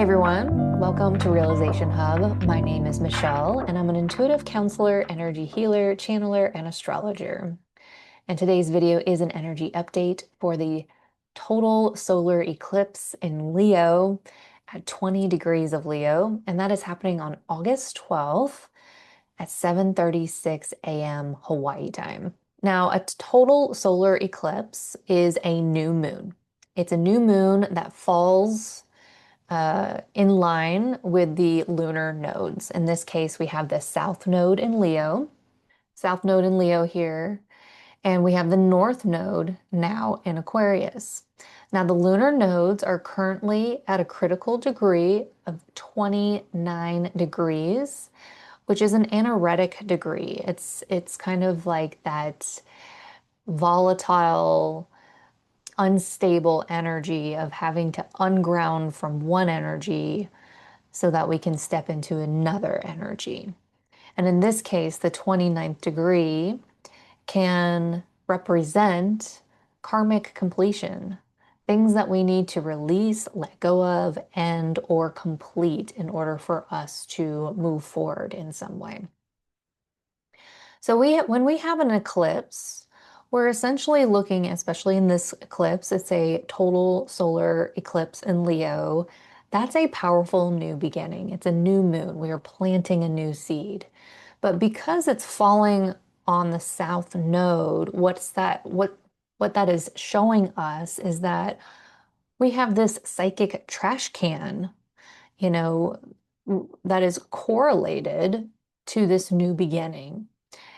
everyone, welcome to Realization Hub. My name is Michelle, and I'm an intuitive counselor, energy healer, channeler, and astrologer. And today's video is an energy update for the total solar eclipse in Leo at 20 degrees of Leo, and that is happening on August 12th at 7:36 a.m. Hawaii time. Now, a total solar eclipse is a new moon. It's a new moon that falls in line with the lunar nodes. In this case, we have the South Node in Leo here, and we have the North Node now in Aquarius. Now, the lunar nodes are currently at a critical degree of 29 degrees, which is an anaretic degree. It's kind of like that volatile, unstable energy of having to unground from one energy so that we can step into another energy. And in this case, the 29th degree can represent karmic completion, things that we need to release, let go of, and or complete in order for us to move forward in some way. So when we have an eclipse, we're essentially looking, especially in this eclipse, it's a total solar eclipse in Leo. That's a powerful new beginning. It's a new moon. We are planting a new seed. But because it's falling on the south node, what that is showing us is that we have this psychic trash can, you know, that is correlated to this new beginning.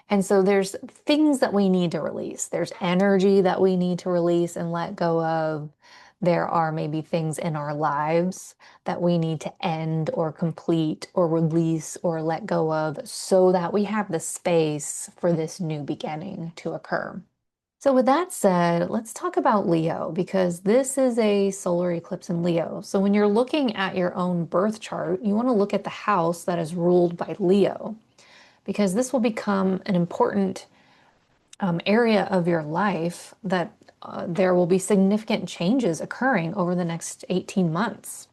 And so there's things that we need to release. There's energy that we need to release and let go of. There are maybe things in our lives that we need to end or complete or release or let go of so that we have the space for this new beginning to occur. So with that said, let's talk about Leo because this is a solar eclipse in Leo. So when you're looking at your own birth chart, you want to look at the house that is ruled by Leo, because this will become an important area of your life that there will be significant changes occurring over the next 18 months.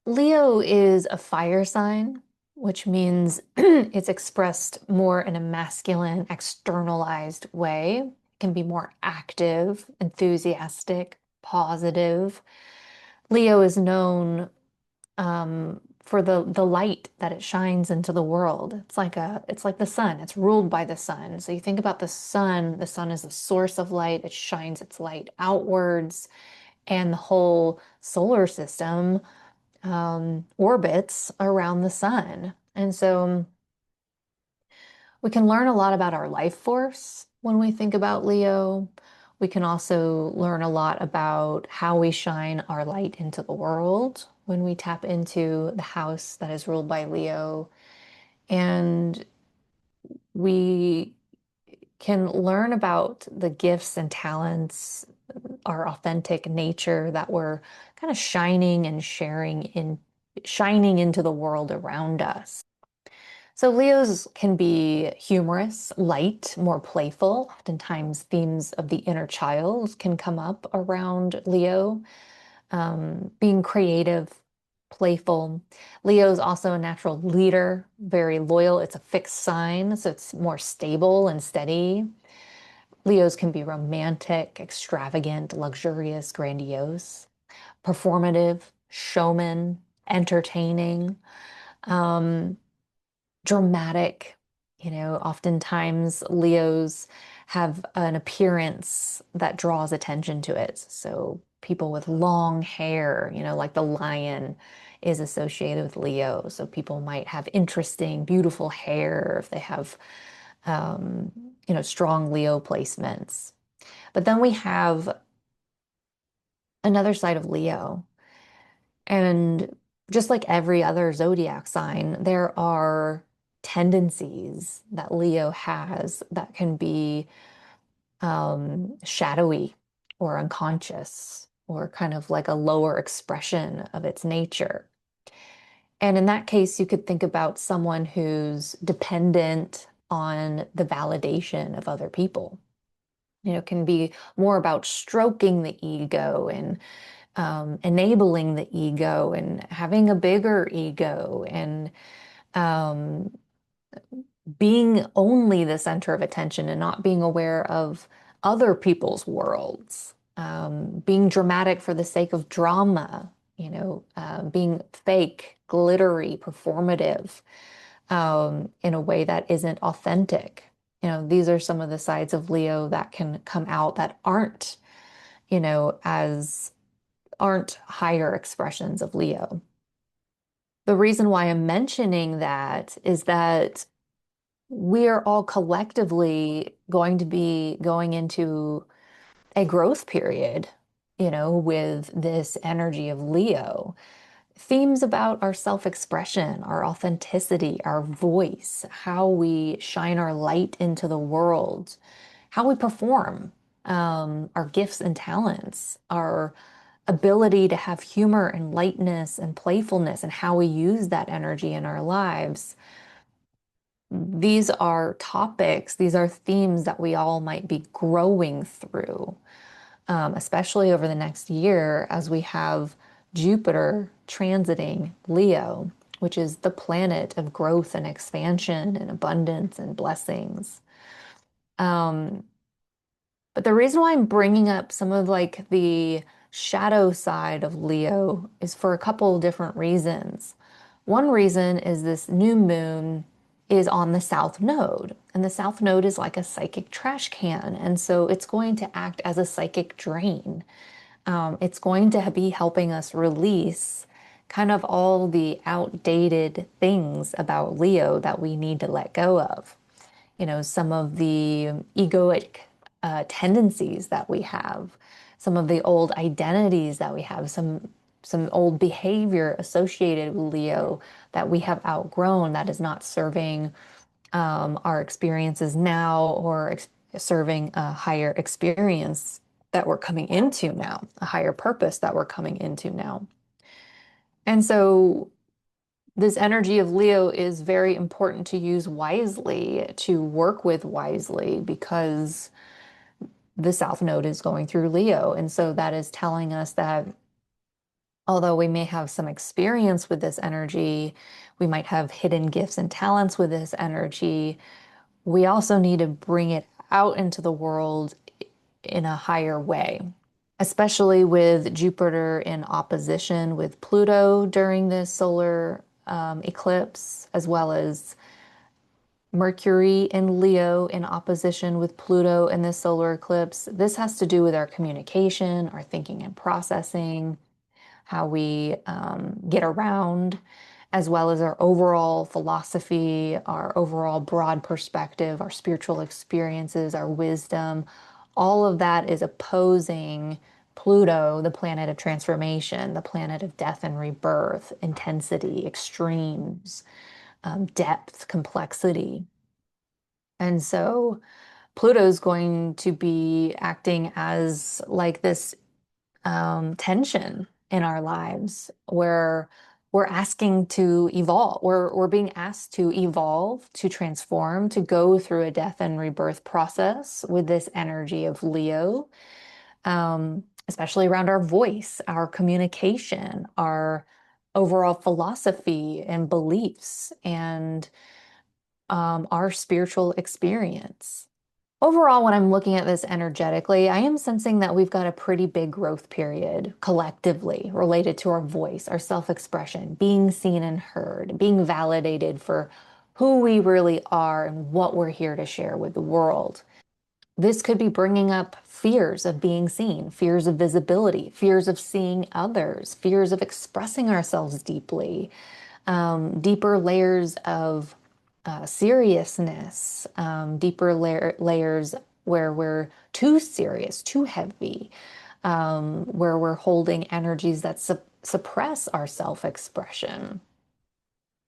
Leo is a fire sign, which means it's expressed more in a masculine, externalized way. It can be more active, enthusiastic, positive. Leo is known for the light that it shines into the world. It's like the sun. It's ruled by the sun. So you think about the sun is the source of light. It shines its light outwards, and the whole solar system orbits around the sun. And so we can learn a lot about our life force when we think about Leo. We can also learn a lot about how we shine our light into the world when we tap into the house that is ruled by Leo. And we can learn about the gifts and talents, our authentic nature that we're kind of shining and shining into the world around us. So Leos can be humorous, light, more playful. Oftentimes themes of the inner child can come up around Leo. Being creative, playful. Leo is also a natural leader, very loyal. It's a fixed sign, so it's more stable and steady. Leos can be romantic, extravagant, luxurious, grandiose, performative, showman, entertaining. Dramatic. Oftentimes Leos have an appearance that draws attention to it. So people with long hair, like the lion is associated with Leo. So people might have interesting, beautiful hair if they have, strong Leo placements. But then we have another side of Leo. And just like every other zodiac sign, there are tendencies that Leo has that can be shadowy or unconscious or kind of like a lower expression of its nature. And in that case, you could think about someone who's dependent on the validation of other people. It can be more about stroking the ego and enabling the ego and having a bigger ego and um, being only the center of attention and not being aware of other people's worlds, being dramatic for the sake of drama, being fake, glittery, performative, in a way that isn't authentic. These are some of the sides of Leo that can come out that as aren't higher expressions of Leo. The reason why I'm mentioning that is that we are all collectively going to be going into a growth period, with this energy of Leo. Themes about our self-expression, our authenticity, our voice, how we shine our light into the world, how we perform, our gifts and talents, our ability to have humor and lightness and playfulness, and how we use that energy in our lives. These are topics, these are themes that we all might be growing through, especially over the next year as we have Jupiter transiting Leo, which is the planet of growth and expansion and abundance and blessings. Um, but the reason why I'm bringing up some of like the shadow side of Leo is for a couple of different reasons. One reason is this new moon is on the south node, and the south node is like a psychic trash can, and so it's going to act as a psychic drain. It's going to be helping us release kind of all the outdated things about Leo that we need to let go of. Some of the egoic tendencies that we have, some of the old identities that we have, some old behavior associated with Leo that we have outgrown that is not serving our experiences now or serving a higher experience that we're coming into now, a higher purpose that we're coming into now. And so this energy of Leo is very important to use wisely, to work with wisely, because the South Node is going through Leo. And so that is telling us that although we may have some experience with this energy, we might have hidden gifts and talents with this energy, we also need to bring it out into the world in a higher way, especially with Jupiter in opposition with Pluto during this solar eclipse, as well as Mercury in Leo in opposition with Pluto in this solar eclipse. This has to do with our communication, our thinking and processing, how we get around, as well as our overall philosophy, our overall broad perspective, our spiritual experiences, our wisdom. All of that is opposing Pluto, the planet of transformation, the planet of death and rebirth, intensity, extremes, depth, complexity. And so Pluto's going to be acting as like this tension in our lives where we're asking to evolve. We're being asked to evolve, to transform, to go through a death and rebirth process with this energy of Leo, especially around our voice, our communication, our overall philosophy and beliefs, and our spiritual experience. Overall, when I'm looking at this energetically, I am sensing that we've got a pretty big growth period collectively related to our voice, our self-expression, being seen and heard, being validated for who we really are and what we're here to share with the world. This could be bringing up fears of being seen, fears of visibility, fears of seeing others, fears of expressing ourselves deeply, deeper layers of seriousness, deeper layers where we're too serious, too heavy, where we're holding energies that suppress our self-expression.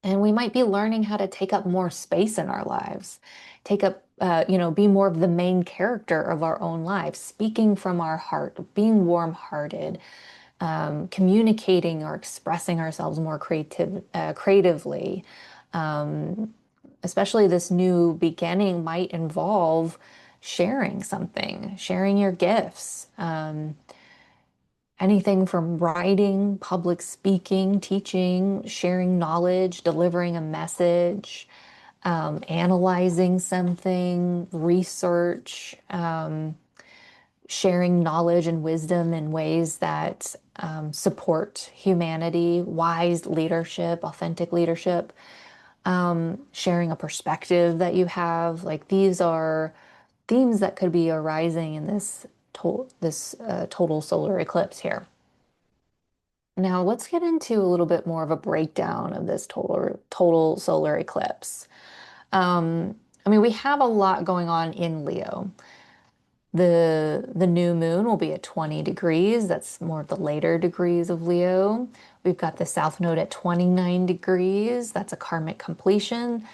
And we might be learning how to take up more space in our lives, take up, be more of the main character of our own lives, speaking from our heart, being warm-hearted, communicating or expressing ourselves more creatively. Especially this new beginning might involve sharing something, sharing your gifts, Anything from writing, public speaking, teaching, sharing knowledge, delivering a message, analyzing something, research, sharing knowledge and wisdom in ways that support humanity, wise leadership, authentic leadership, sharing a perspective that you have. Like these are themes that could be arising in this total solar eclipse here. Now let's get into a little bit more of a breakdown of this total solar eclipse. I mean, we have a lot going on in Leo. The new moon will be at 20 degrees. That's more of the later degrees of Leo. We've got the south node at 29 degrees. That's a karmic completion.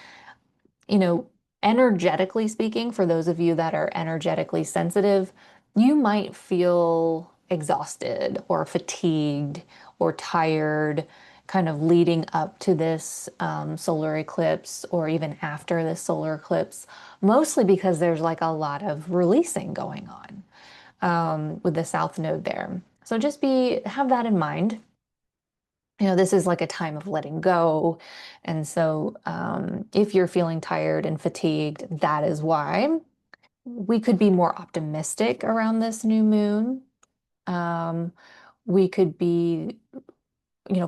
You know, energetically speaking, for those of you that are energetically sensitive, you might feel exhausted or fatigued or tired, kind of leading up to this solar eclipse or even after this solar eclipse, mostly because there's like a lot of releasing going on with the south node there. So just have that in mind. You know, this is like a time of letting go. And so if you're feeling tired and fatigued, that is why. We could be more optimistic around this new moon. Um, we could be,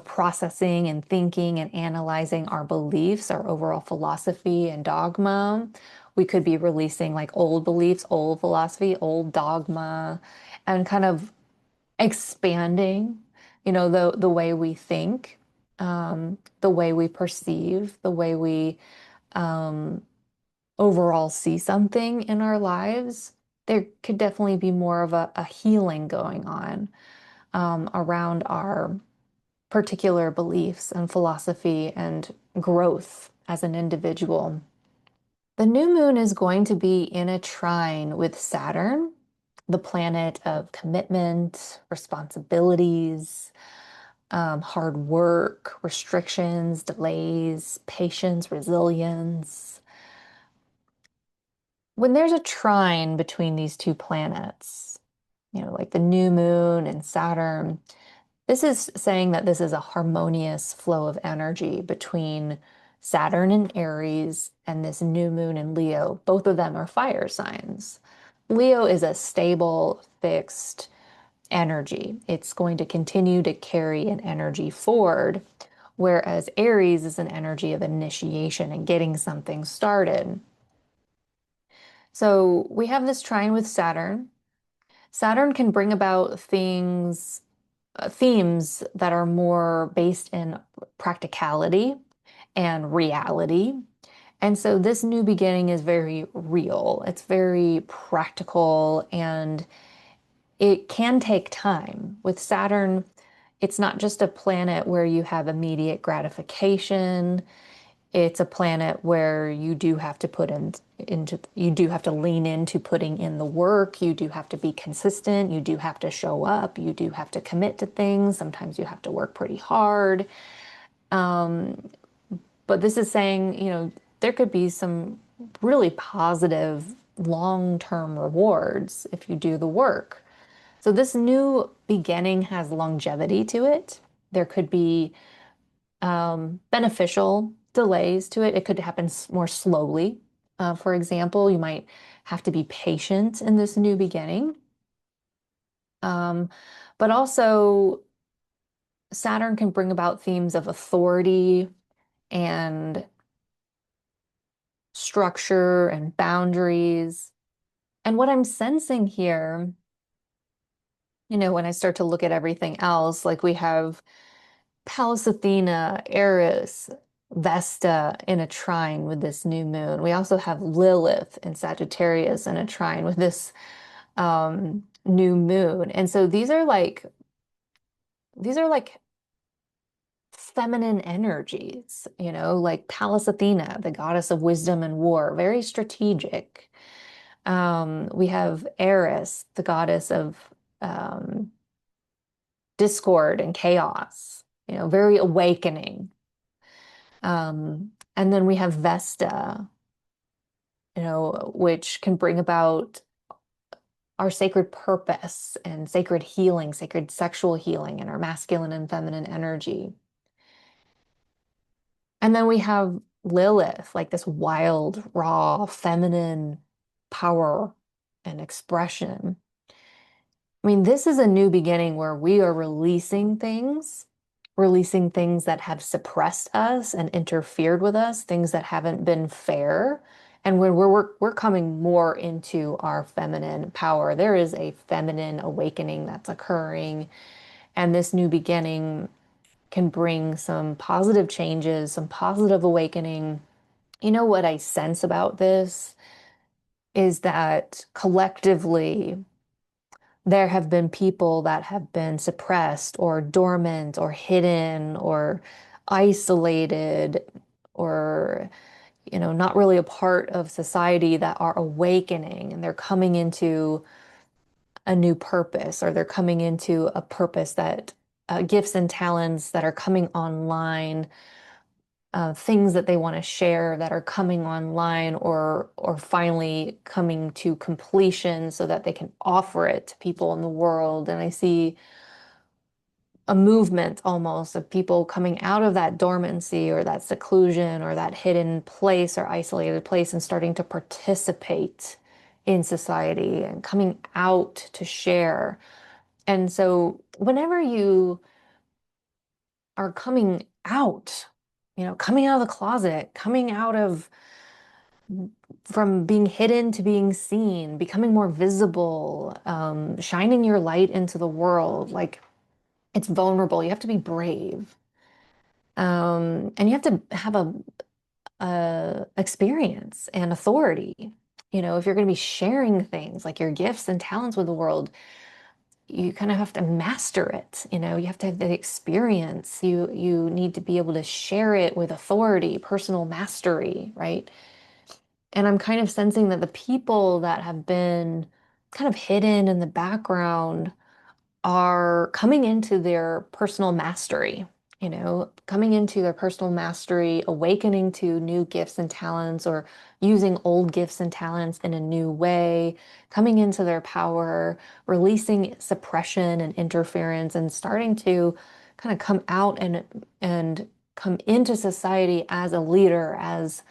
processing and thinking and analyzing our beliefs, our overall philosophy and dogma. We could be releasing like old beliefs, old philosophy, old dogma, and kind of expanding, the way we think, the way we perceive, the way we um, overall see something in our lives. There could definitely be more of a healing going on around our particular beliefs and philosophy and growth as an individual. The new moon is going to be in a trine with Saturn, the planet of commitment, responsibilities, hard work, restrictions, delays, patience, resilience. When there's a trine between these two planets, like the new moon and Saturn, this is saying that this is a harmonious flow of energy between Saturn in Aries and this new moon in Leo. Both of them are fire signs. Leo is a stable, fixed energy. It's going to continue to carry an energy forward, whereas Aries is an energy of initiation and getting something started. So we have this trine with Saturn. Saturn can bring about themes that are more based in practicality and reality. And so this new beginning is very real. It's very practical and it can take time. With Saturn, it's not just a planet where you have immediate gratification. It's a planet where you do have to you do have to lean into putting in the work. You do have to be consistent. You do have to show up. You do have to commit to things. Sometimes you have to work pretty hard. But this is saying, there could be some really positive long-term rewards if you do the work. So this new beginning has longevity to it. There could be beneficial delays to it. It could happen more slowly. For example, you might have to be patient in this new beginning. Um, but also, Saturn can bring about themes of authority and structure and boundaries. And what I'm sensing here, when I start to look at everything else, like we have Pallas Athena, Eris, Vesta in a trine with this new moon. We also have Lilith in Sagittarius in a trine with this new moon. And so these are like feminine energies, like Pallas Athena, the goddess of wisdom and war, very strategic. We have Eris, the goddess of um, discord and chaos, very awakening. And then we have Vesta, which can bring about our sacred purpose and sacred healing, sacred sexual healing, and our masculine and feminine energy. And then we have Lilith, like this wild, raw, feminine power and expression. I mean, this is a new beginning where we are releasing things that have suppressed us and interfered with us, things that haven't been fair. And when we're coming more into our feminine power, there is a feminine awakening that's occurring, and this new beginning can bring some positive changes, some positive awakening. You know what I sense about this is that collectively there have been people that have been suppressed or dormant or hidden or isolated or, not really a part of society that are awakening, and they're coming into a new purpose, or they're coming into a purpose that gifts and talents that are coming online, things that they want to share that are coming online or finally coming to completion so that they can offer it to people in the world. And I see a movement almost of people coming out of that dormancy or that seclusion or that hidden place or isolated place and starting to participate in society and coming out to share. And so whenever you are coming out, coming out of the closet, coming out of from being hidden to being seen, becoming more visible, shining your light into the world, like it's vulnerable. You have to be brave. And you have to have a experience and authority. If you're going to be sharing things like your gifts and talents with the world, you kind of have to master it. You have to have the experience. You need to be able to share it with authority, personal mastery, right? And I'm kind of sensing that the people that have been kind of hidden in the background are coming into their personal mastery, coming into their personal mastery, awakening to new gifts and talents, or using old gifts and talents in a new way, coming into their power, releasing suppression and interference, and starting to kind of come out and come into society as a leader, as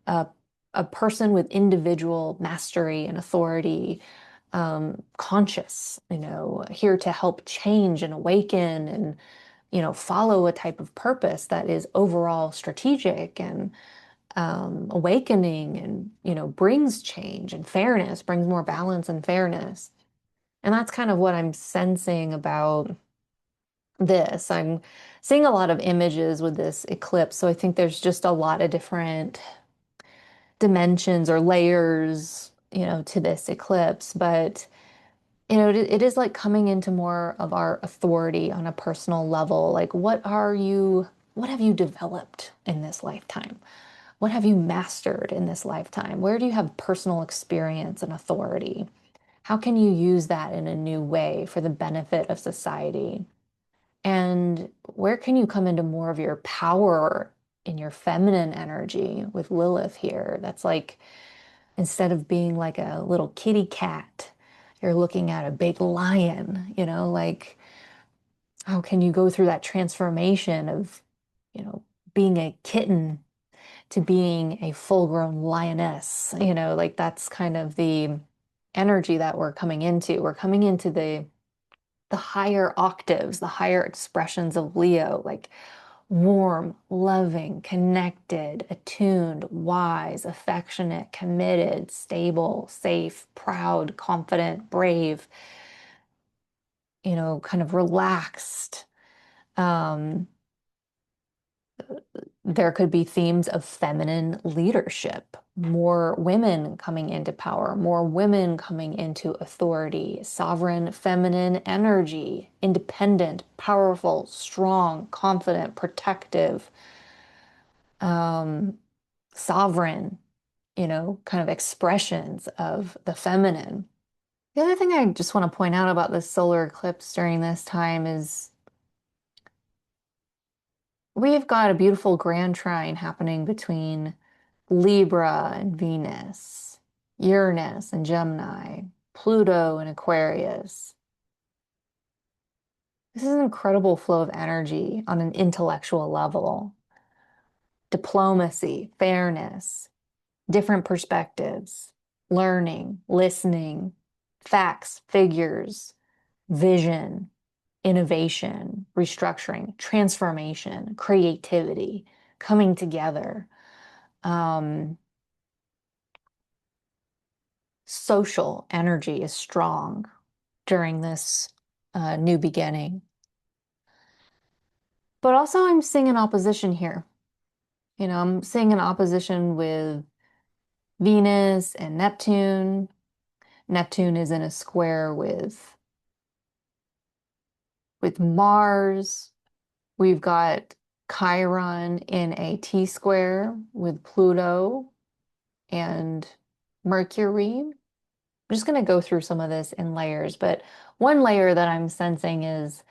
a, a person with individual mastery and authority, conscious, here to help change and awaken and, follow a type of purpose that is overall strategic and awakening and, brings change and fairness, brings more balance and fairness. And that's kind of what I'm sensing about this. I'm seeing a lot of images with this eclipse, so I think there's just a lot of different dimensions or layers, to this eclipse. But, it is like coming into more of our authority on a personal level. Like, what have you developed in this lifetime? What have you mastered in this lifetime? Where do you have personal experience and authority? How can you use that in a new way for the benefit of society? And where can you come into more of your power in your feminine energy with Lilith here? That's like, instead of being like a little kitty cat, you're looking at a big lion, like how can you go through that transformation of, you know, being a kitten to being a full-grown lioness, like that's kind of the energy that we're coming into. We're coming into the higher octaves, the higher expressions of Leo, like warm, loving, connected, attuned, wise, affectionate, committed, stable, safe, proud, confident, brave, kind of relaxed. Um, there could be themes of feminine leadership, more women coming into power, more women coming into authority, sovereign feminine energy, independent, powerful, strong, confident, protective, um, sovereign, kind of expressions of the feminine. The other thing I just want to point out about this solar eclipse during this time is we've got a beautiful grand trine happening between Libra and Venus, Uranus and Gemini. Pluto in Aquarius. This is an incredible flow of energy on an intellectual level. Diplomacy, fairness, different perspectives, learning, listening, facts, figures, vision, innovation, restructuring, transformation, creativity, coming together. Um, Social energy is strong during this new beginning. But also, I'm seeing an opposition here. I'm seeing an opposition with Venus and Neptune. Neptune is in a square with Mars. We've got Chiron in a T square with Pluto and Mercury. I'm just going to go through some of this in layers, but one layer that I'm sensing is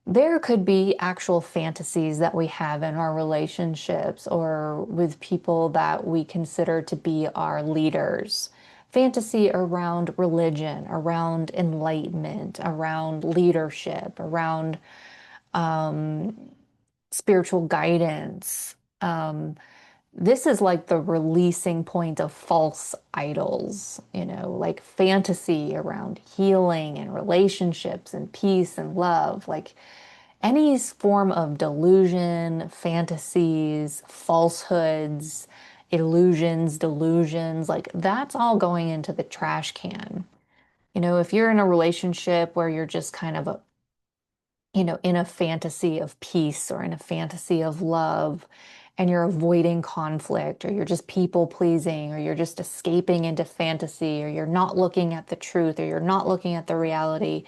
there could be actual fantasies that we have in our relationships or with people that we consider to be our leaders. Fantasy around religion, around enlightenment, around leadership, around um, spiritual guidance. This is like the releasing point of false idols, like fantasy around healing and relationships and peace and love, like any form of delusion, fantasies, falsehoods, illusions, delusions, like that's all going into the trash can. If you're in a relationship where you're just kind of in a fantasy of peace or in a fantasy of love, and you're avoiding conflict, or you're just people pleasing, or you're just escaping into fantasy, or you're not looking at the truth, or you're not looking at the reality,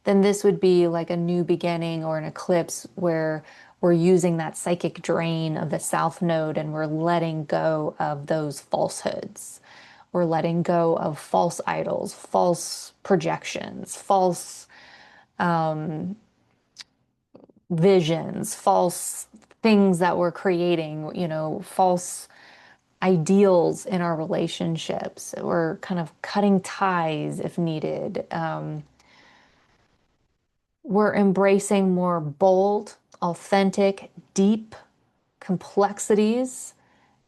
then this would be like a new beginning or an eclipse where we're using that psychic drain of the South Node and we're letting go of those falsehoods. We're letting go of false idols, false projections, false visions, false things that we're creating, false ideals in our relationships. We're kind of cutting ties if needed. We're embracing more bold, authentic, deep complexities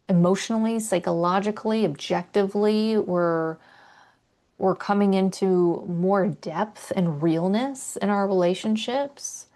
emotionally, psychologically, objectively. We're coming into more depth and realness in our relationships.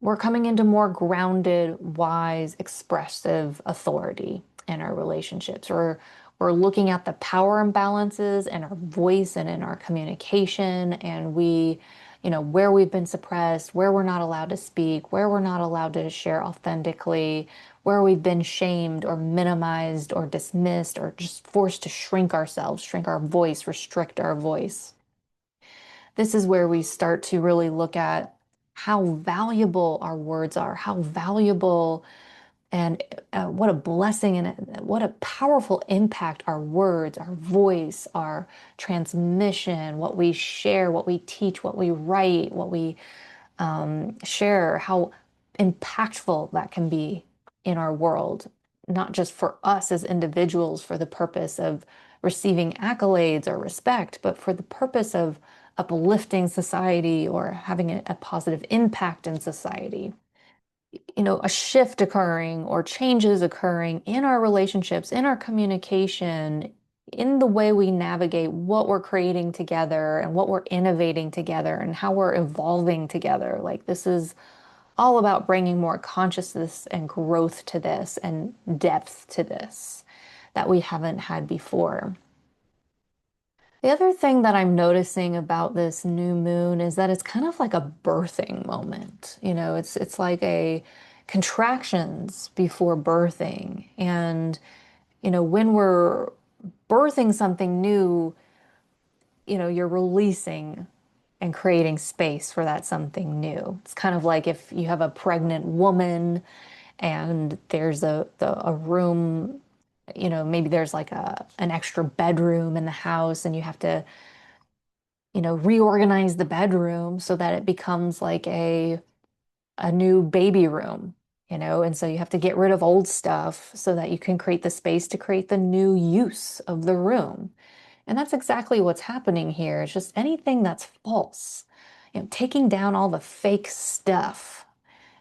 We're coming into more grounded, wise, expressive authority in our relationships. We're looking at the power imbalances in our voice and in our communication, and where we've been suppressed, where we're not allowed to speak, where we're not allowed to share authentically, where we've been shamed or minimized or dismissed or just forced to shrink ourselves, shrink our voice, restrict our voice. This is where we start to really look at how valuable our words are, how valuable and what a blessing and what a powerful impact our words, our voice, our transmission, what we share, what we teach, what we write, what we share, how impactful that can be in our world, not just for us as individuals for the purpose of receiving accolades or respect, but for the purpose of uplifting society or having a positive impact in society. A shift occurring or changes occurring in our relationships, in our communication, in the way we navigate what we're creating together and what we're innovating together and how we're evolving together. Like, this is all about bringing more consciousness and growth to this and depth to this that we haven't had before. The other thing that I'm noticing about this new moon is that it's kind of like a birthing moment. It's like a contractions before birthing. And, when we're birthing something new, you're releasing and creating space for that something new. It's kind of like if you have a pregnant woman and there's a room, maybe there's like an extra bedroom in the house and you have to reorganize the bedroom so that it becomes like a new baby room, and so you have to get rid of old stuff so that you can create the space to create the new use of the room. And that's exactly what's happening here. It's just anything that's false, taking down all the fake stuff,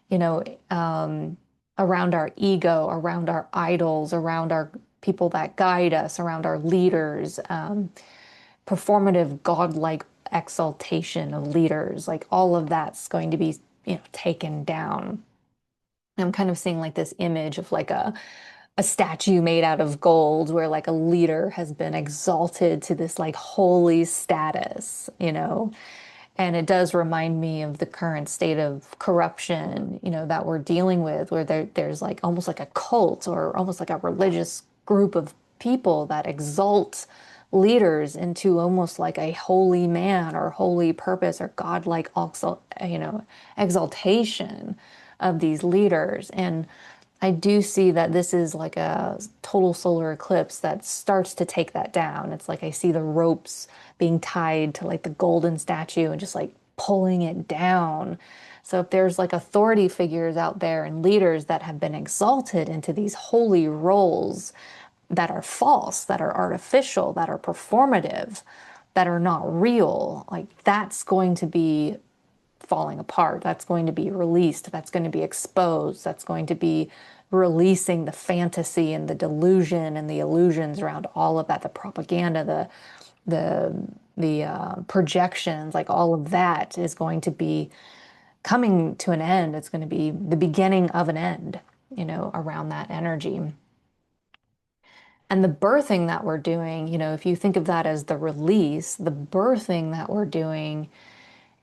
you know, um, around our ego, around our idols, around our people that guide us, around our leaders, performative, godlike exaltation of leaders, like all of that's going to be, taken down. I'm kind of seeing like this image of like a statue made out of gold where like a leader has been exalted to this like holy status, and it does remind me of the current state of corruption, that we're dealing with, where there's like almost like a cult or almost like a religious group of people that exalt leaders into almost like a holy man or holy purpose or godlike exaltation of these leaders. And I do see that this is like a total solar eclipse that starts to take that down. It's like I see the ropes being tied to like the golden statue and just like pulling it down. So if there's like authority figures out there and leaders that have been exalted into these holy roles that are false, that are artificial, that are performative, that are not real, like that's going to be falling apart. That's going to be released. That's going to be exposed. That's going to be releasing the fantasy and the delusion and the illusions around all of that, the propaganda, the projections, like all of that is going to be coming to an end. It's going to be the beginning of an end, around that energy. And the birthing that we're doing, if you think of that as the release, the birthing that we're doing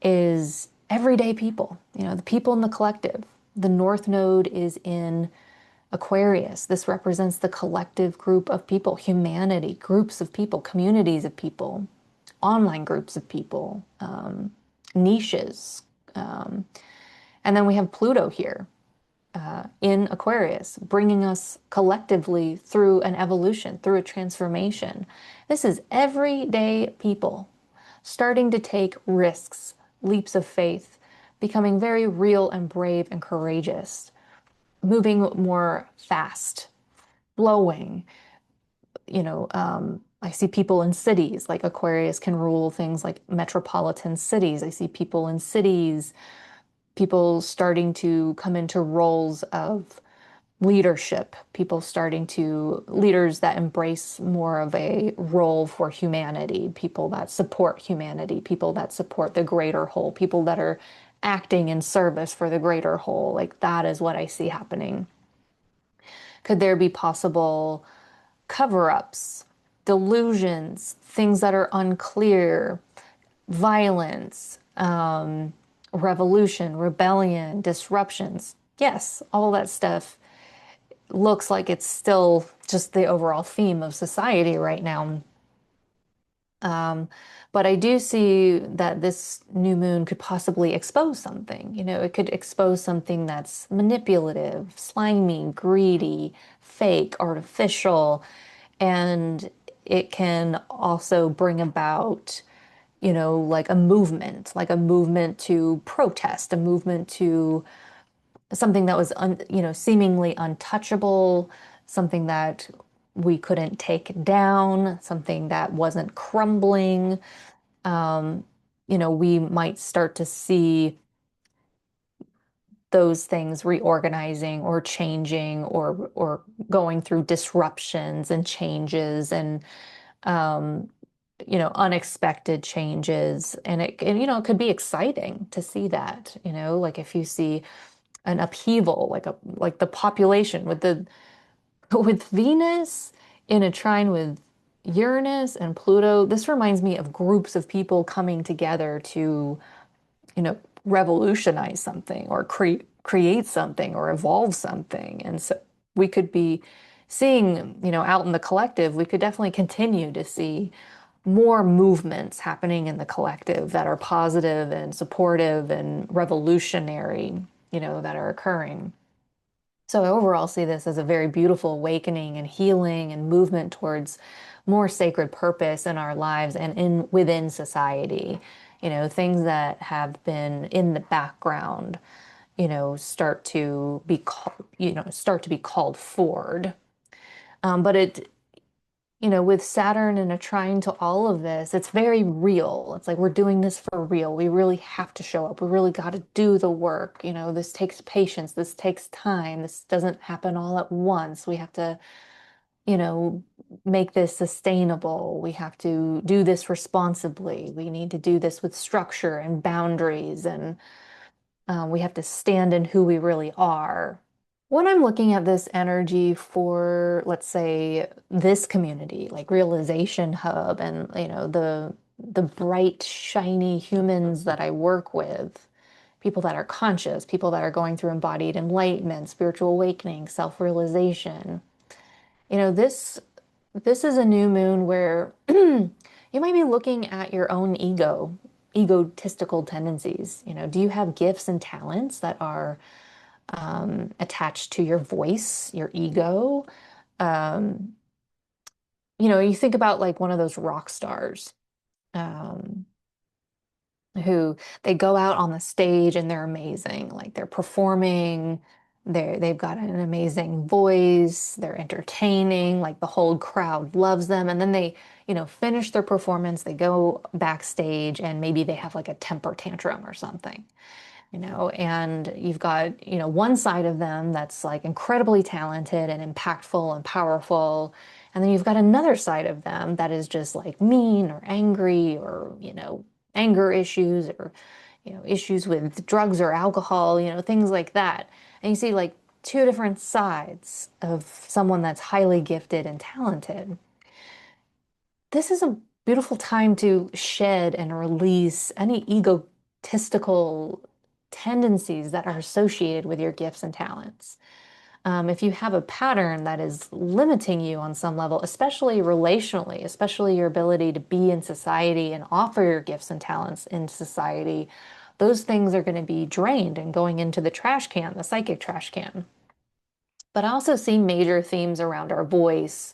is everyday people, the people in the collective. The North Node is in Aquarius. This represents the collective group of people, humanity, groups of people, communities of people, online groups of people, niches. Um, and then we have Pluto here in Aquarius, bringing us collectively through an evolution, through a transformation. This is everyday people starting to take risks, leaps of faith, becoming very real and brave and courageous, moving more fast, flowing. I see people in cities, like Aquarius can rule things like metropolitan cities. I see people in cities, people starting to come into roles of leadership, people starting to, leaders that embrace more of a role for humanity, people that support humanity, people that support the greater whole, people that are acting in service for the greater whole. Like that is what I see happening. Could there be possible cover-ups, delusions, things that are unclear, violence, revolution, rebellion, disruptions? Yes, all that stuff looks like it's still just the overall theme of society right now. Um, but I do see that this new moon could possibly expose something. It could expose something that's manipulative, slimy, greedy, fake, artificial, and it can also bring about, like a movement to protest, a movement to something that was seemingly untouchable, something that we couldn't take down, something that wasn't crumbling. We might start to see those things reorganizing or changing or going through disruptions and changes and unexpected changes. And it could be exciting to see that, like if you see an upheaval, like the population with the with Venus in a trine with Uranus and Pluto. This reminds me of groups of people coming together to, revolutionize something or create something or evolve something. And so we could be seeing, out in the collective, we could definitely continue to see more movements happening in the collective that are positive and supportive and revolutionary, that are occurring. So I overall see this as a very beautiful awakening and healing and movement towards more sacred purpose in our lives and in within society. Things that have been in the background, start to be called, start to be called forward. But with Saturn and a trine to all of this, it's very real. It's like we're doing this for real. We really have to show up. We really got to do the work. This takes patience. This takes time. This doesn't happen all at once. We have to, you know, make this sustainable. We have to do this responsibly. We need to do this with structure and boundaries, and we have to stand in who we really are. When I'm looking at this energy for, let's say, this community, like Realization Hub, and the bright, shiny humans that I work with, people that are conscious, people that are going through embodied enlightenment, spiritual awakening, self-realization. This is a new moon where you might be looking at your own egotistical tendencies. Do you have gifts and talents that are attached to your voice, your ego? Um, you think about like one of those rock stars. Um, who they go out on the stage and they're amazing. Like they're performing, they've got an amazing voice, they're entertaining, like the whole crowd loves them. And then they, finish their performance, they go backstage and maybe they have like a temper tantrum or something. And you've got, one side of them that's like incredibly talented and impactful and powerful. And then you've got another side of them that is just like mean or angry or, anger issues or, issues with drugs or alcohol, things like that. And you see like two different sides of someone that's highly gifted and talented. This is a beautiful time to shed and release any egotistical tendencies that are associated with your gifts and talents. If you have a pattern that is limiting you on some level, especially relationally, especially your ability to be in society and offer your gifts and talents in society, those things are going to be drained and going into the trash can, the psychic trash can. But I also see major themes around our voice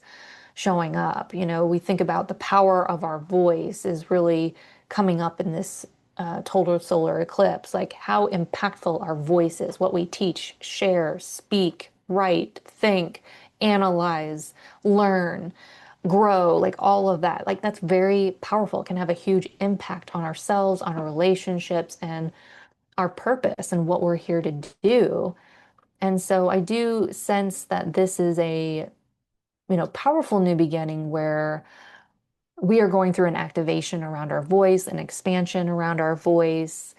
showing up. We think about the power of our voice is really coming up in this total solar eclipse, like how impactful our voice is, what we teach, share, speak, write, think, analyze, learn, grow, like all of that. Like that's very powerful. It can have a huge impact on ourselves, on our relationships, and our purpose and what we're here to do. And so I do sense that this is a powerful new beginning where we are going through an activation around our voice, an expansion around our voice,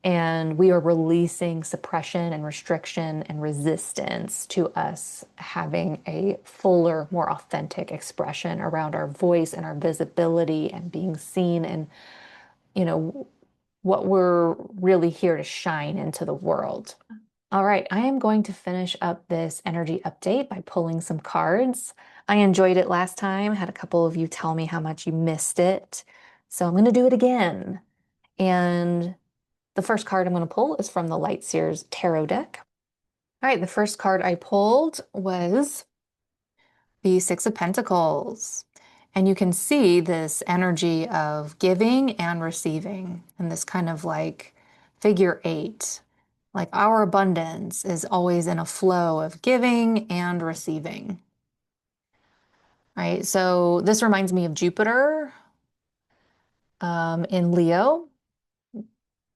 and we are releasing suppression and restriction and resistance to us having a fuller, more authentic expression around our voice and our visibility and being seen and, you know, what we're really here to shine into the world. All right, I am going to finish up this energy update by pulling some cards. I enjoyed it last time, had a couple of you tell me how much you missed it. So I'm going to do it again. And the first card I'm going to pull is from the Light Seers Tarot deck. All right, the first card I pulled was the Six of Pentacles. And you can see this energy of giving and receiving, and this kind of like figure eight. Like our abundance is always in a flow of giving and receiving, right? So this reminds me of Jupiter in Leo.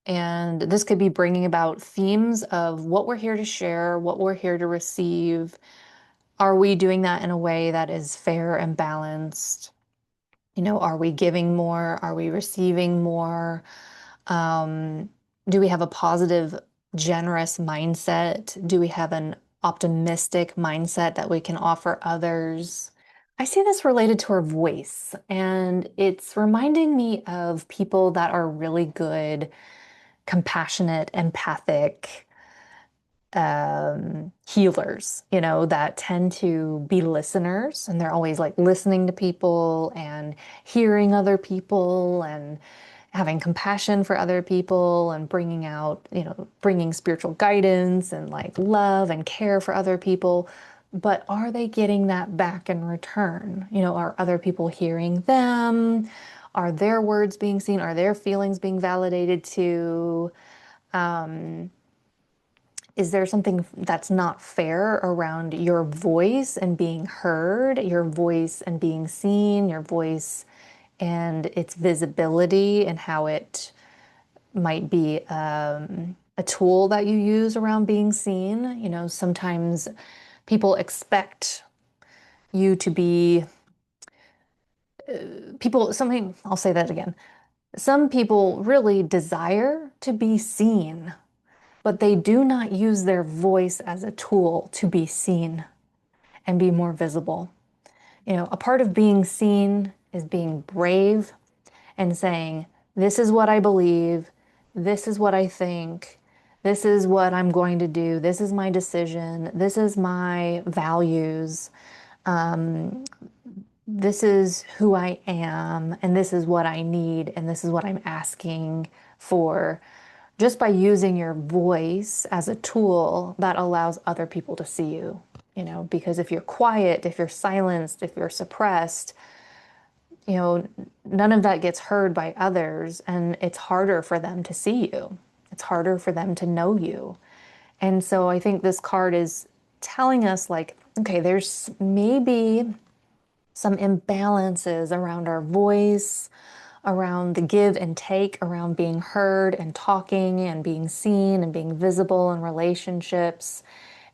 And this could be bringing about themes of what we're here to share, what we're here to receive. Are we doing that in a way that is fair and balanced? Are we giving more? Are we receiving more? Um, do we have a positive, generous mindset? Do we have an optimistic mindset that we can offer others? I see this related to our voice, and it's reminding me of people that are really good, compassionate, empathic, healers, that tend to be listeners and they're always like listening to people and hearing other people and having compassion for other people and bringing out, bringing spiritual guidance and like love and care for other people. But are they getting that back in return? Are other people hearing them? Are their words being seen? Are their feelings being validated too? Is there something that's not fair around your voice and being heard, your voice and being seen, your voice and its visibility and how it might be a tool that you use around being seen? You know, sometimes people expect you to be something, I'll say that again. Some people really desire to be seen, but they do not use their voice as a tool to be seen and be more visible. You know, a part of being seen is being brave and saying, this is what I believe, this is what I think, this is what I'm going to do, this is my decision, this is my values, this is who I am, and this is what I need, and this is what I'm asking for. Just by using your voice as a tool that allows other people to see you, you know, because if you're quiet, if you're silenced, if you're suppressed, you know, none of that gets heard by others, and it's harder for them to see you. It's harder for them to know you. And so I think this card is telling us, like, okay, there's maybe some imbalances around our voice, around the give and take, around being heard and talking and being seen and being visible in relationships.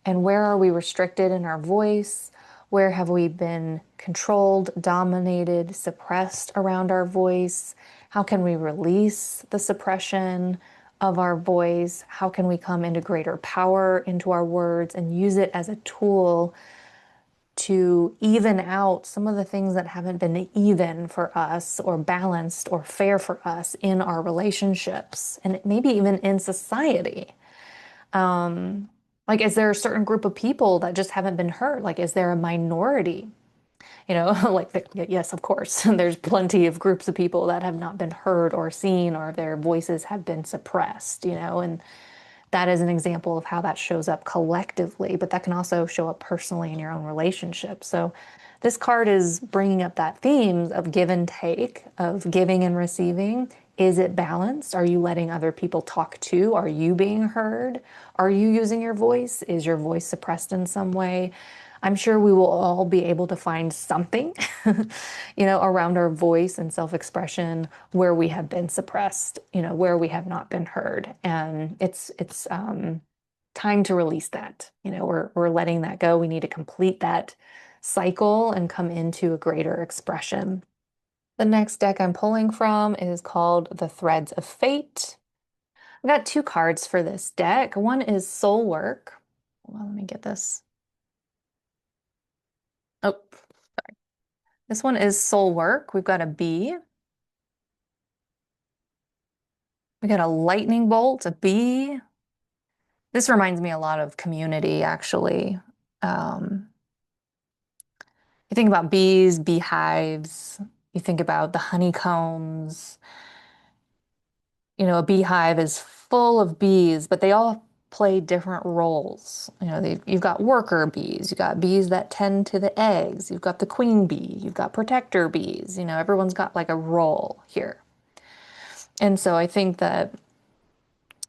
And where are we restricted in our voice? Where have we been controlled, dominated, suppressed around our voice? How can we release the suppression of our voice? How can we come into greater power into our words and use it as a tool to even out some of the things that haven't been even for us or balanced or fair for us in our relationships and maybe even in society? Like, is there a certain group of people that just haven't been heard? Like, is there a minority? You know, yes, of course, there's plenty of groups of people that have not been heard or seen, or their voices have been suppressed, you know, and that is an example of how that shows up collectively, but that can also show up personally in your own relationship. So this card is bringing up that theme of give and take, of giving and receiving. Is it balanced? Are you letting other people talk too? Are you being heard? Are you using your voice? Is your voice suppressed in some way? I'm sure we will all be able to find something, you know, around our voice and self-expression where we have been suppressed, you know, where we have not been heard. And it's time to release that. You know, we're letting that go. We need to complete that cycle and come into a greater expression. The next deck I'm pulling from is called The Threads of Fate. I've got two cards for this deck. One is Soul Work. Hold on, let me get this. Oh, this one is Soul Work. We've got a bee. We got a lightning bolt, a bee. This reminds me a lot of community, actually. Um, you think about bees, beehives, you think about the honeycombs. You know, a beehive is full of bees, but they all play different roles. You know, you've got worker bees, you've got bees that tend to the eggs, you've got the queen bee, you've got protector bees. You know, everyone's got like a role here. And so I think that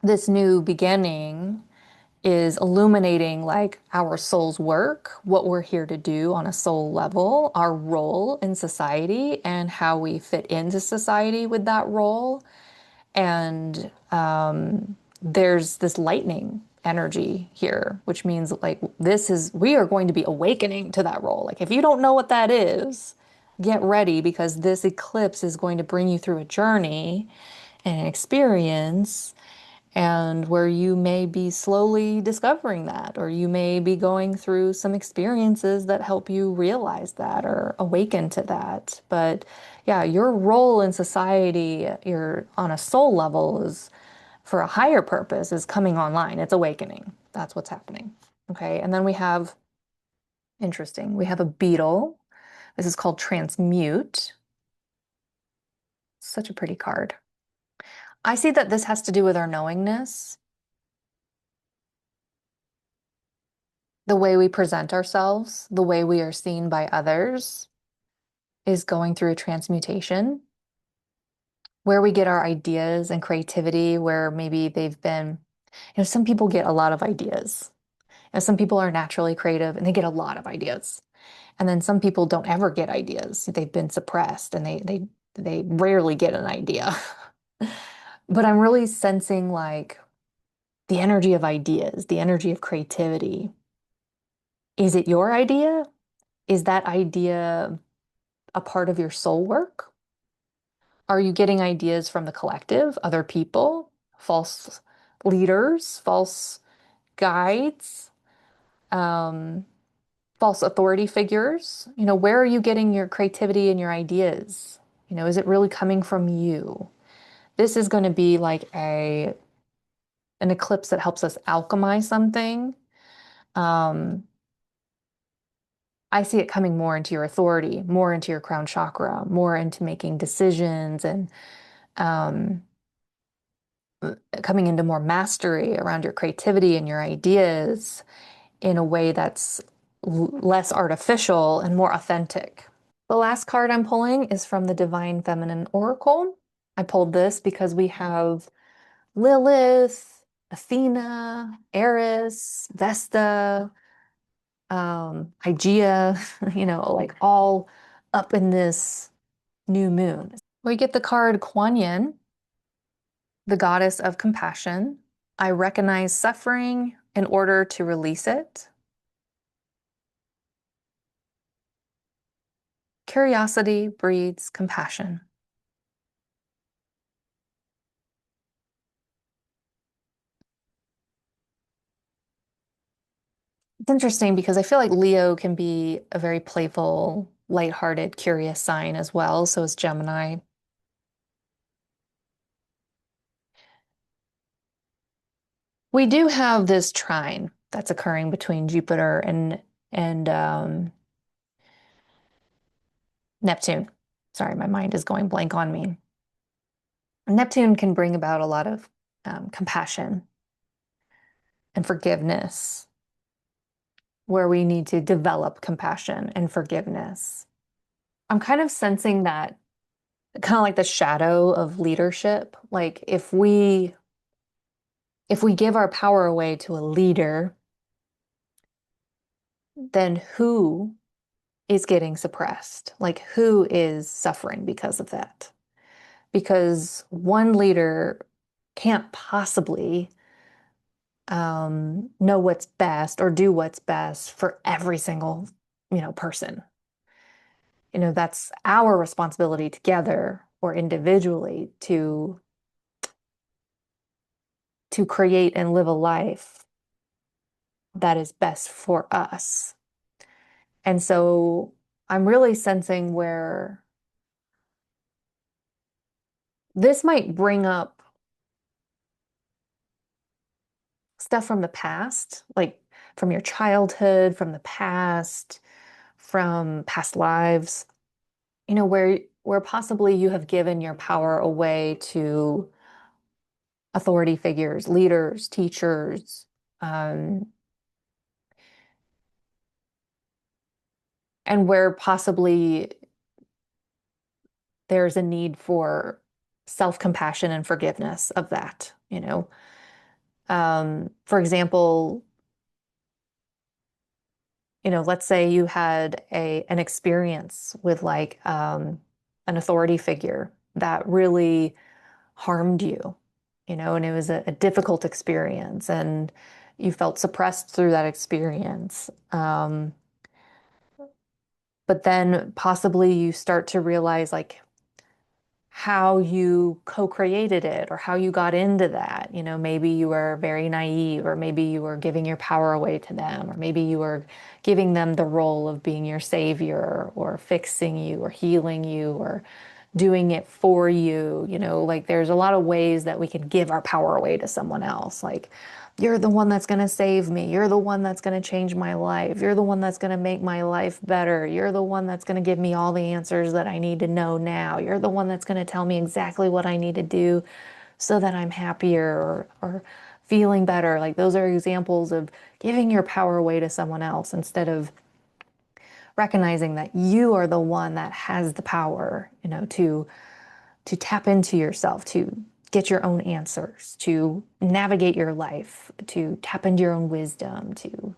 this new beginning is illuminating like our soul's work, what we're here to do on a soul level, our role in society, and how we fit into society with that role. And there's this lightning energy here, which means like we are going to be awakening to that role. Like if you don't know what that is, get ready because this eclipse is going to bring you through a journey and an experience and where you may be slowly discovering that, or you may be going through some experiences that help you realize that or awaken to that. But yeah, your role in society, you're on a soul level is for a higher purpose is coming online. It's awakening. That's what's happening. Okay. And then we have, interesting, we have a beetle. This is called Transmute. Such a pretty card. I see that this has to do with our knowingness, the way we present ourselves, the way we are seen by others is going through a transmutation. Where we get our ideas and creativity, where maybe they've been Some people get a lot of ideas. Some people are naturally creative and they get a lot of ideas. And then some people don't ever get ideas. They've been suppressed and they rarely get an idea. But I'm really sensing like the energy of ideas, the energy of creativity. Is it your idea? Is that idea a part of your soul work? Are you getting ideas from the collective, other people, false leaders, false guides, um, false authority figures? Where are you getting your creativity and your ideas? Is it really coming from you? This is going to be like an eclipse that helps us alchemize something. Um, I see it coming more into your authority, more into your crown chakra, more into making decisions and um, coming into more mastery around your creativity and your ideas in a way that's less artificial and more authentic. The last card I'm pulling is from the Divine Feminine Oracle. I pulled this because we have Lilith, Athena, Eris, Vesta, Hygeia, like all up in this new moon. We get the card Kuan Yin, the goddess of compassion. I recognize suffering in order to release it. Curiosity breeds compassion. It's interesting because I feel like Leo can be a very playful, lighthearted, curious sign as well. So is Gemini. We do have this trine that's occurring between Jupiter and Neptune. Sorry, my mind is going blank on me. Neptune can bring about a lot of compassion and forgiveness, where we need to develop compassion and forgiveness. I'm kind of sensing that kind of like the shadow of leadership. Like if we give our power away to a leader, then who is getting suppressed? Like who is suffering because of that? Because one leader can't possibly know what's best or do what's best for every single, person. That's our responsibility together or individually to create and live a life that is best for us. And so I'm really sensing where this might bring up stuff from the past, like from your childhood, from the past, from past lives, where possibly you have given your power away to authority figures, leaders, teachers, um, and where possibly there's a need for self-compassion and forgiveness of that. For example, let's say you had an experience with like an authority figure that really harmed you, and it was a difficult experience, and you felt suppressed through that experience. But then possibly you start to realize like how you co-created it or how you got into that. Maybe you were very naive, or maybe you were giving your power away to them, or maybe you were giving them the role of being your savior or fixing you or healing you or doing it for you. Like there's a lot of ways that we can give our power away to someone else. Like, you're the one that's going to save me. You're the one that's going to change my life. You're the one that's going to make my life better. You're the one that's going to give me all the answers that I need to know now. You're the one that's going to tell me exactly what I need to do so that I'm happier or feeling better. Like those are examples of giving your power away to someone else instead of recognizing that you are the one that has the power, to tap into yourself, to get your own answers, to navigate your life, to tap into your own wisdom, to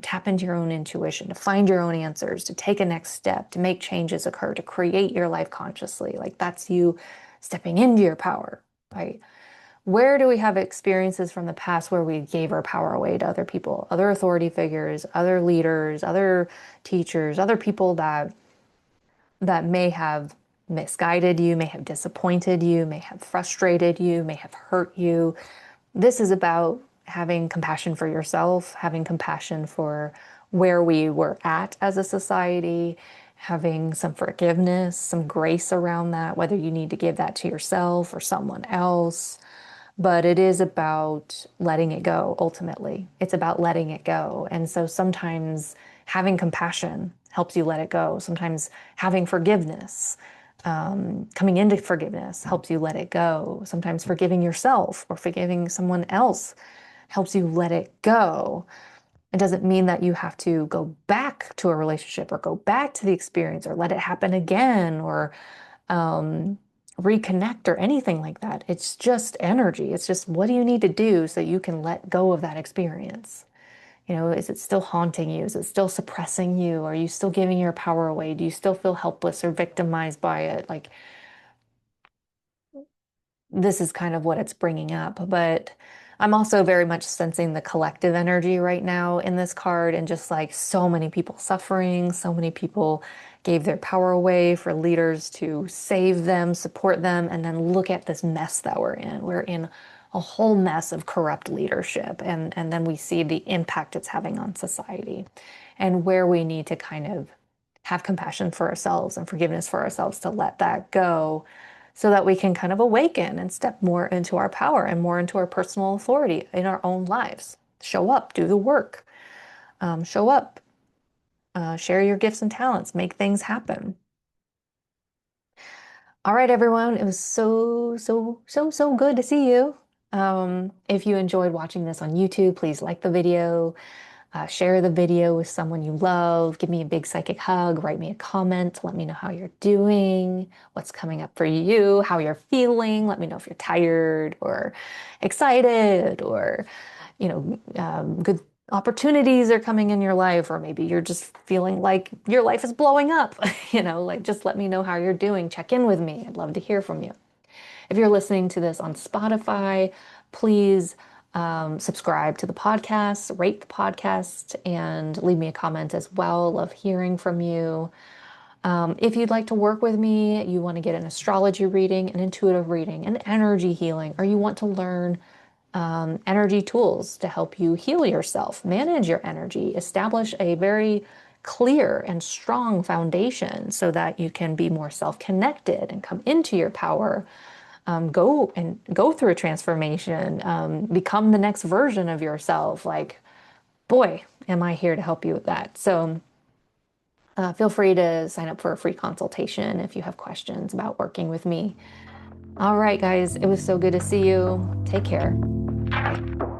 tap into your own intuition, to find your own answers, to take a next step, to make changes occur, to create your life consciously. Like that's you stepping into your power, right? Where do we have experiences from the past where we gave our power away to other people, other authority figures, other leaders, other teachers, other people that may have misguided you, may have disappointed you, may have frustrated you, may have hurt you? This is about having compassion for yourself, having compassion for where we were at as a society, having some forgiveness, some grace around that, whether you need to give that to yourself or someone else. But it is about letting it go, ultimately. It's about letting it go. And so sometimes having compassion helps you let it go. Sometimes having forgiveness, coming into forgiveness helps you let it go. Sometimes forgiving yourself or forgiving someone else helps you let it go. It doesn't mean that you have to go back to a relationship or go back to the experience or let it happen again or um, reconnect or anything like that. It's just energy. It's just what do you need to do so you can let go of that experience? Is it still haunting you? Is it still suppressing you? Are you still giving your power away? Do you still feel helpless or victimized by it? Like, this is kind of what it's bringing up. But I'm also very much sensing the collective energy right now in this card, and just like so many people suffering, so many people gave their power away for leaders to save them, support them, and then look at this mess that we're in. We're in a whole mess of corrupt leadership, and then we see the impact it's having on society and where we need to kind of have compassion for ourselves and forgiveness for ourselves to let that go so that we can kind of awaken and step more into our power and more into our personal authority in our own lives. Show up, do the work, show up, share your gifts and talents, make things happen. All right, everyone. It was so good to see you. If you enjoyed watching this on YouTube, please like the video. Share the video with someone you love. Give me a big psychic hug. Write me a comment. Let me know how you're doing, what's coming up for you, how you're feeling. Let me know if you're tired or excited or, good opportunities are coming in your life, or maybe you're just feeling like your life is blowing up. Like just let me know how you're doing. Check in with me. I'd love to hear from you. If you're listening to this on Spotify, please subscribe to the podcast, rate the podcast, and leave me a comment as well. Love hearing from you. If you'd like to work with me, you want to get an astrology reading, an intuitive reading, an energy healing, or you want to learn energy tools to help you heal yourself, manage your energy, establish a very clear and strong foundation so that you can be more self-connected and come into your power, go through a transformation, become the next version of yourself. Like, boy, am I here to help you with that. So feel free to sign up for a free consultation if you have questions about working with me. All right, guys, it was so good to see you. Take care. Bye.